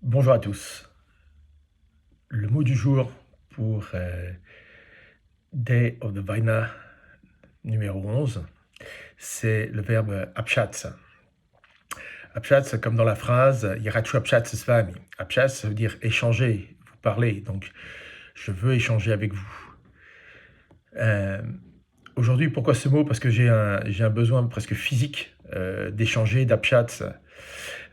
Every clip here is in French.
Bonjour à tous. Le mot du jour pour Day of the Vaina numéro 11, c'est le verbe apchatz. Apchatz, comme dans la phrase Yarachu apchatz s vami. Apchatz, ça veut dire échanger, vous parler. Donc, je veux échanger avec vous. Aujourd'hui, pourquoi ce mot? Parce que j'ai un besoin presque physique d'échanger, d'apchatz,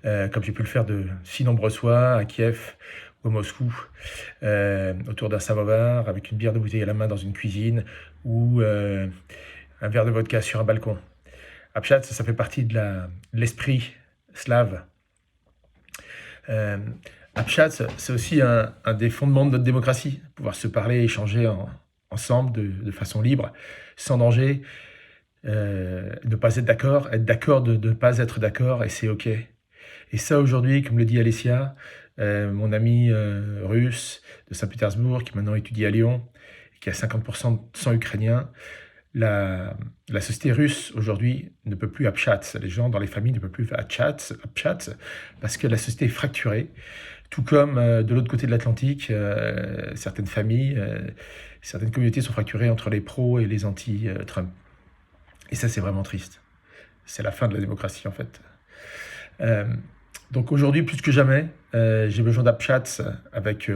comme j'ai pu le faire de si nombreuses fois à Kiev ou à Moscou, autour d'un samovar, avec une bière de bouteille à la main dans une cuisine, ou un verre de vodka sur un balcon. Apchatz, ça fait partie de l'esprit slave. Euh, Apchatz, c'est aussi un des fondements de notre démocratie, pouvoir se parler, échanger ensemble de façon libre, sans danger, ne pas être d'accord de ne pas être d'accord, et c'est OK. Et ça, aujourd'hui, comme le dit Alessia, mon ami russe de Saint-Pétersbourg, qui maintenant étudie à Lyon, et qui a 50% de sang ukrainien, la société russe, aujourd'hui, ne peut plus apchatz. Les gens dans les familles ne peuvent plus apchatz, parce que la société est fracturée. Tout comme de l'autre côté de l'Atlantique, certaines familles, certaines communautés sont fracturées entre les pros et les anti-Trump. Et ça, c'est vraiment triste. C'est la fin de la démocratie, en fait. Euh, donc aujourd'hui, plus que jamais, j'ai besoin d'apchatz avec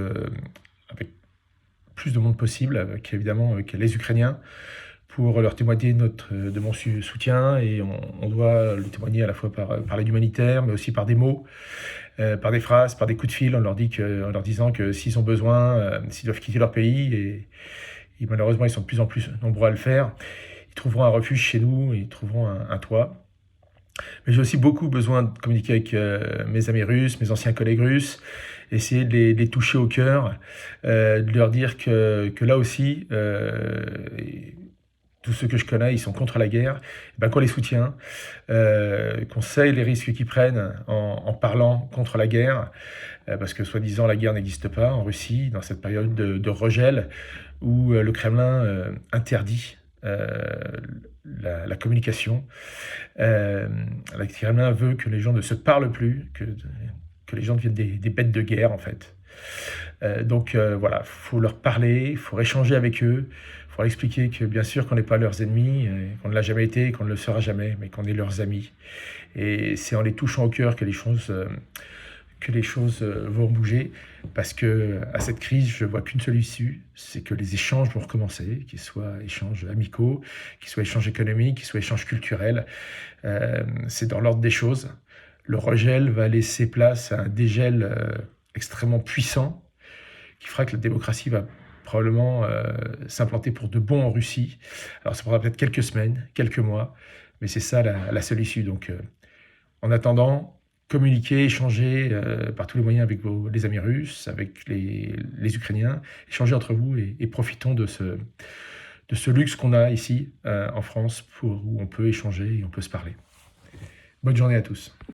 plus de monde possible, avec évidemment avec les Ukrainiens, pour leur témoigner de mon soutien. Et on doit le témoigner à la fois par l'aide humanitaire, mais aussi par des mots, par des phrases, par des coups de fil. En leur disant que s'ils ont besoin, s'ils doivent quitter leur pays, et malheureusement ils sont de plus en plus nombreux à le faire, ils trouveront un refuge chez nous, ils trouveront un toit. Mais j'ai aussi beaucoup besoin de communiquer avec mes amis russes, mes anciens collègues russes, essayer de les toucher au cœur, de leur dire que là aussi, tous ceux que je connais, ils sont contre la guerre, et ben qu'on les soutient, qu'on sait les risques qu'ils prennent en parlant contre la guerre, parce que soi-disant la guerre n'existe pas en Russie, dans cette période de regel, où le Kremlin interdit la communication. Le Kremlin veut que les gens ne se parlent plus, que les gens deviennent des bêtes de guerre, en fait. Donc voilà, il faut leur parler, il faut échanger avec eux, il faut leur expliquer que bien sûr qu'on n'est pas leurs ennemis, qu'on ne l'a jamais été, qu'on ne le sera jamais, mais qu'on est leurs amis. Et c'est en les touchant au cœur que les choses vont bouger, parce que à cette crise, je vois qu'une seule issue, c'est que les échanges vont recommencer, qu'ils soient échanges amicaux, qu'ils soient échanges économiques, qu'ils soient échanges culturels. C'est dans l'ordre des choses. Le regel va laisser place à un dégel extrêmement puissant, qui fera que la démocratie va probablement s'implanter pour de bon en Russie. Alors ça prendra peut-être quelques semaines, quelques mois, mais c'est ça la seule issue. Donc en attendant, communiquer, échanger par tous les moyens avec les amis russes, avec les Ukrainiens, échanger entre vous, et profitons de ce luxe qu'on a ici en France, où on peut échanger et on peut se parler. Bonne journée à tous.